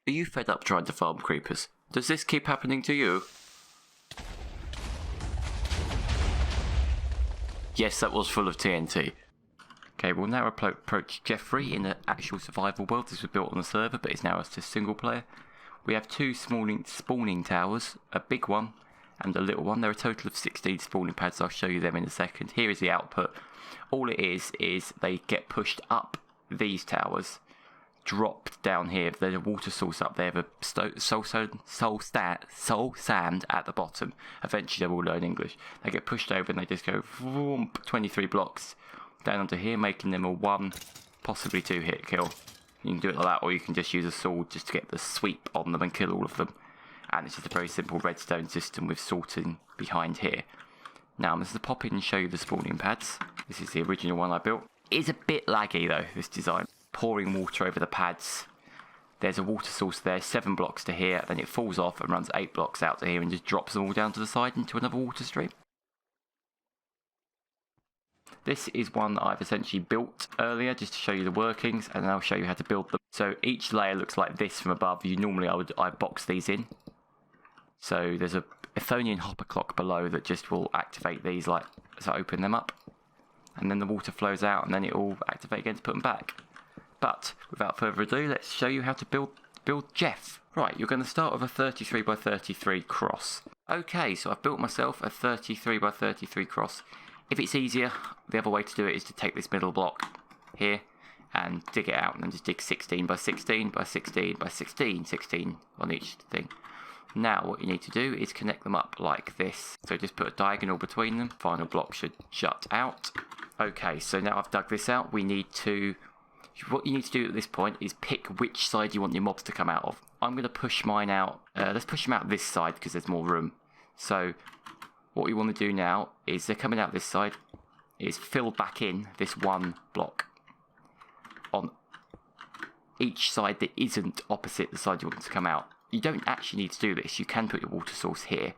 Are you fed up trying to farm creepers? Does this keep happening to you? Yes, that was full of TNT. Okay, we'll now approach Jeffrey in an actual survival world. This was built on the server, but it's now a single player. We have two spawning towers, a big one and a little one. There are a total of 16 spawning pads. I'll show you them in a second. Here is the output. All it is they get pushed up these towers, dropped down here. There's a water source up there, the soul sand at the bottom. Eventually they will learn English. They get pushed over and they just go 23 blocks down onto here, making them a 1, possibly 2 hit kill. You can do it like that, or you can just use a sword just to get the sweep on them and kill all of them. And it's just a very simple redstone system with sorting behind here. Now I'm just going to pop in and show you the spawning pads. This is the original one I built. It is a bit laggy though, this design. Pouring water over the pads. There's a water source there, 7 blocks to here, then it falls off and runs 8 blocks out to here and just drops them all down to the side into another water stream. This is one that I've essentially built earlier just to show you the workings, and then I'll show you how to build them. So each layer looks like this from above. I box these in. So there's a Athonian hopper clock below that just will activate these, like, as I open them up. And then the water flows out and then it will activate again to put them back. But without further ado, let's show you how to build Geoff. Right, you're going to start with a 33 by 33 cross. Okay, so I've built myself a 33 by 33 cross. If it's easier, the other way to do it is to take this middle block here and dig it out and then just dig 16 by 16 by 16 by 16, 16 on each thing. Now what you need to do is connect them up like this. So just put a diagonal between them. Final block should jut out. Okay, so now I've dug this out, what you need to do at this point is pick which side you want your mobs to come out of. I'm going to push mine out, let's push them out this side because there's more room. So what you want to do now is they're coming out this side, is fill back in this one block on each side that isn't opposite the side you want to come out. You don't actually need to do this, you can put your water source here,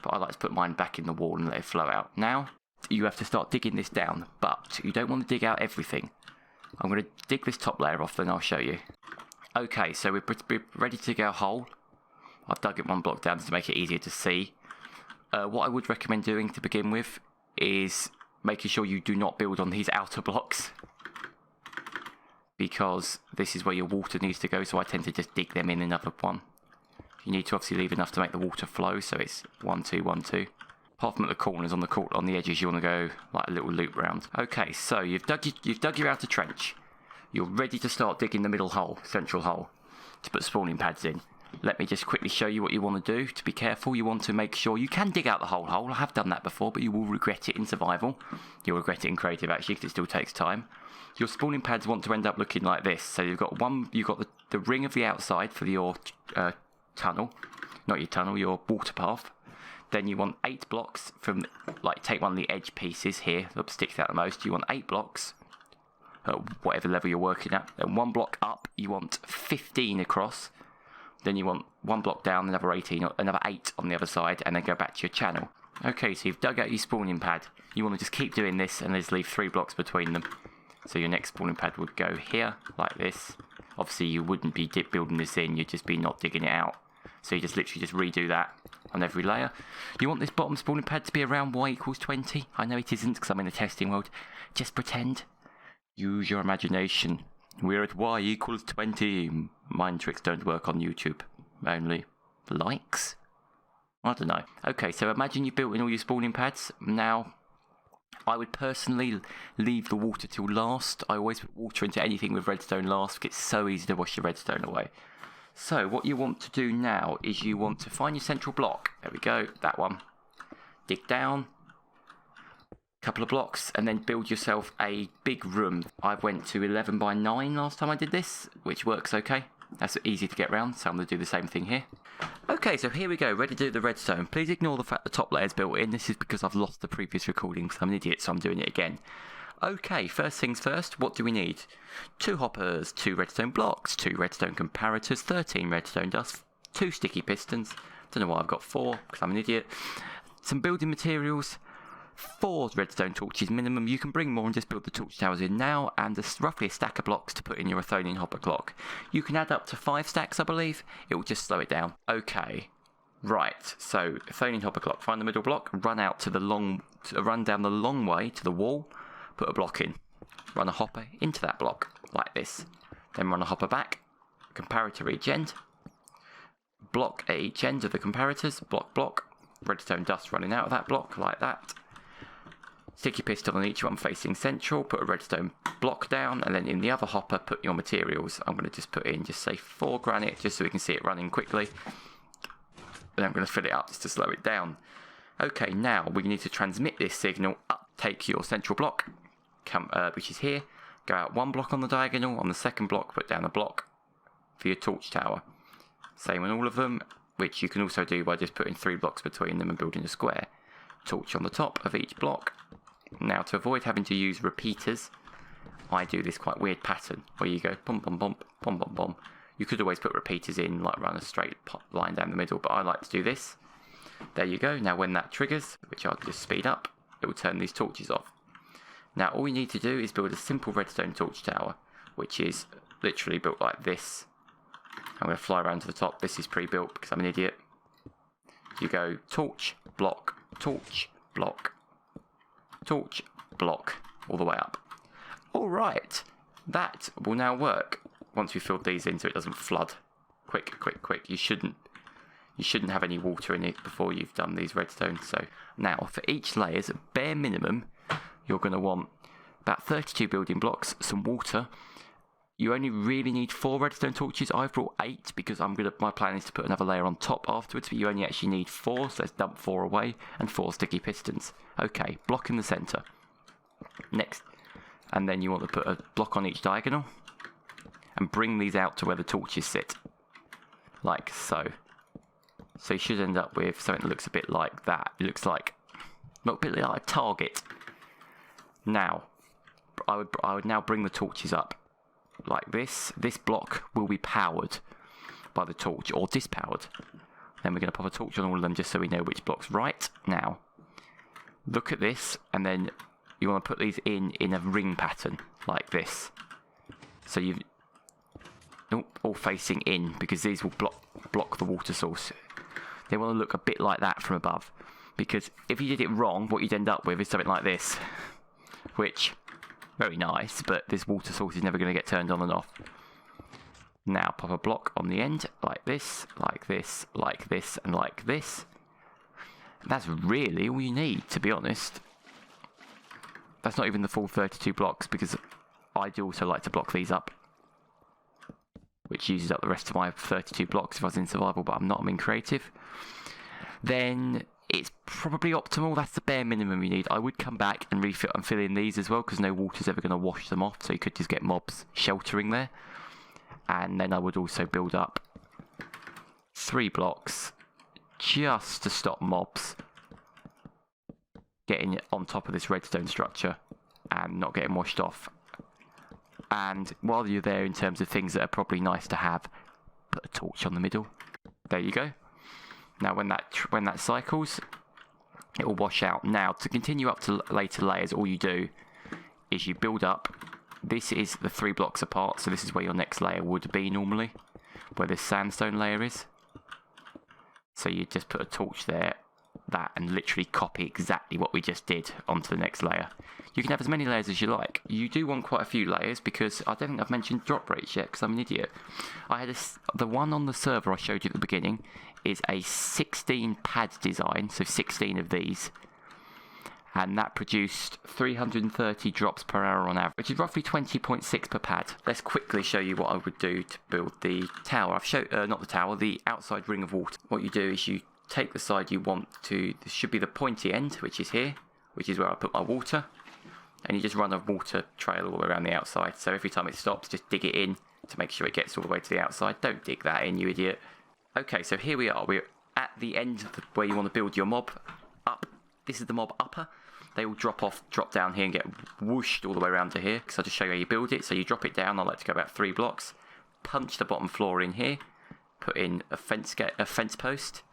but I like to put mine back in the wall and let it flow out. Now you have to start digging this down, but you don't want to dig out everything. I'm going to dig this top layer off, then I'll show you. Okay, so we're ready to dig our hole. I've dug it one block down to make it easier to see. What I would recommend doing to begin with is making sure you do not build on these outer blocks, because this is where your water needs to go, so I tend to just dig them in another one. You need to obviously leave enough to make the water flow, so it's 1, 2, 1, 2. Apart from at the corners, on the edges, you want to go like a little loop round. Okay, so you've dug your outer trench. You're ready to start digging the middle hole, central hole, to put spawning pads in. Let me just quickly show you what you want to do. To be careful, you want to make sure you can dig out the whole hole. I have done that before, but you will regret it in survival. You'll regret it in creative actually, because it still takes time. Your spawning pads want to end up looking like this. So you've got the ring of the outside for your tunnel, not your tunnel, your water path. Then you want 8 blocks from, like, take one of the edge pieces here that sticks out the most. You want 8 blocks at whatever level you're working at. Then 1 block up, you want 15 across. Then you want 1 block down, another 8 on the other side, and then go back to your channel. Okay, so you've dug out your spawning pad. You want to just keep doing this and just leave 3 blocks between them. So your next spawning pad would go here, like this. Obviously you wouldn't be building this in, you'd just be not digging it out. So you just literally just redo that on every layer. You want this bottom spawning pad to be around y equals 20. I know it isn't because I'm in the testing world. Just pretend. Use your imagination. We're at y equals 20. Mind tricks don't work on YouTube. Only likes? I don't know. Okay, so imagine you've built in all your spawning pads. Now, I would personally leave the water till last. I always put water into anything with redstone last because it's so easy to wash your redstone away. So what you want to do now is you want to find your central block. There we go, that one. Dig down a couple of blocks and then build yourself a big room. I went to 11 by 9 last time I did this, which works okay. That's easy to get around, so I'm going to do the same thing here. Okay, so here we go, ready to do the redstone. Please ignore the fact the top layer is built in. This is because I've lost the previous recording because I'm an idiot, so I'm doing it again. Okay, first things first, what do we need? 2 hoppers, 2 redstone blocks, 2 redstone comparators, 13 redstone dust, 2 sticky pistons. Don't know why I've got 4, because I'm an idiot. Some building materials, 4 redstone torches minimum. You can bring more and just build the torch towers in now, and there's roughly a stack of blocks to put in your Athonian hopper clock. You can add up to 5 stacks, I believe. It will just slow it down. Okay, right. So Athonian hopper clock. Find the middle block. Run out to the run down the long way to the wall. Put a block in. Run a hopper into that block like this. Then run a hopper back. Comparator each end. Block at each end of the comparators. Block. Redstone dust running out of that block like that. Stick your piston on each one facing central, put a redstone block down, and then in the other hopper put your materials. I'm going to just put in, just say 4 granite, just so we can see it running quickly. And I'm going to fill it up just to slow it down. Okay, now we need to transmit this signal up. Take your central block, which is here, go out 1 block on the diagonal, on the second block put down a block for your torch tower. Same on all of them, which you can also do by just putting 3 blocks between them and building a square. Torch on the top of each block. Now, to avoid having to use repeaters, I do this quite weird pattern where you go bum bum bum bum bum bum. You could always put repeaters in, like run a straight line down the middle, but I like to do this. There you go. Now when that triggers, which I'll just speed up, it will turn these torches off. Now all we need to do is build a simple redstone torch tower, which is literally built like this. I'm going to fly around to the top. This is pre-built because I'm an idiot. You go torch, block, torch, block, torch, block, all the way up. Alright, that will now work once we've filled these in so it doesn't flood. Quick. You shouldn't have any water in it before you've done these redstone. So now for each layers, bare minimum, you're going to want about 32 building blocks, some water. You only really need 4 redstone torches. I've brought 8 because my plan is to put another layer on top afterwards, but you only actually need 4, so let's dump 4 away, and 4 sticky pistons. Okay, block in the centre. Next, and then you want to put a block on each diagonal, and bring these out to where the torches sit, like so. So you should end up with something that looks a bit like that. It looks like, not a bit like a target. Now, I would now bring the torches up like this. This block will be powered by the torch or dispowered. Then we're going to pop a torch on all of them just so we know which block's right. Now, look at this, and then you want to put these in a ring pattern like this. So you've all facing in, because these will block the water source. They want to look a bit like that from above, because if you did it wrong, what you'd end up with is something like this, which, very nice, but this water source is never going to get turned on and off. Now pop a block on the end, like this, like this, like this, and like this. And that's really all you need, to be honest. That's not even the full 32 blocks, because I do also like to block these up, which uses up the rest of my 32 blocks if I was in survival, but I'm not, I'm in creative. Then it's probably optimal. That's the bare minimum you need. I would come back and refill and fill in these as well, because no water's ever going to wash them off, so you could just get mobs sheltering there. And then I would also build up 3 blocks just to stop mobs getting on top of this redstone structure and not getting washed off. And while you're there, in terms of things that are probably nice to have, put a torch on the middle. There you go. Now when that cycles, it will wash out. Now to continue up to later layers, all you do is you build up. This is the 3 blocks apart, so this is where your next layer would be normally, where this sandstone layer is. So you just put a torch there, that, and literally copy exactly what we just did onto the next layer. You can have as many layers as you like. You do want quite a few layers, because I don't think I've mentioned drop rates yet, because I'm an idiot. I had the one on the server I showed you at the beginning is a 16 pad design, so 16 of these, and that produced 330 drops per hour on average, which is roughly 20.6 per pad. Let's quickly show you what I would do to build the tower. I've showed, not the tower, the outside ring of water. What you do is you take the side you want to, this should be the pointy end, which is here, which is where I put my water, and you just run a water trail all the way around the outside. So every time it stops, just dig it in to make sure it gets all the way to the outside. Don't dig that in, you idiot. Okay, so here we are. We're at the end of where you want to build your mob up. This is the mob upper. They will drop down here and get whooshed all the way around to here, because I'll just show you how you build it. So you drop it down. I like to go about 3 blocks. Punch the bottom floor in here. Put in a fence post.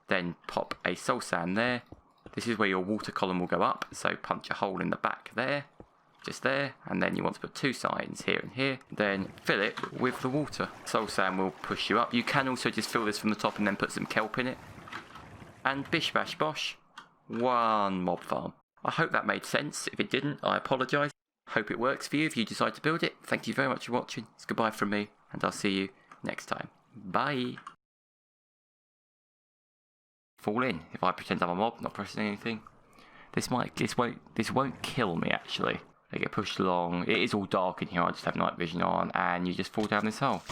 Then pop a soul sand there. This is where your water column will go up, so punch a hole in the back there, just there, and then you want to put 2 signs here and here, then fill it with the water. Soul sand will push you up. You can also just fill this from the top and then put some kelp in it. And bish bash bosh, 1 mob farm. I hope that made sense. If it didn't, I apologise. Hope it works for you if you decide to build it. Thank you very much for watching. It's goodbye from me, and I'll see you next time. Bye. Fall in. If I pretend I'm a mob, not pressing anything. This won't kill me actually. They get pushed along. It is all dark in here. I just have night vision on, and you just fall down this hole.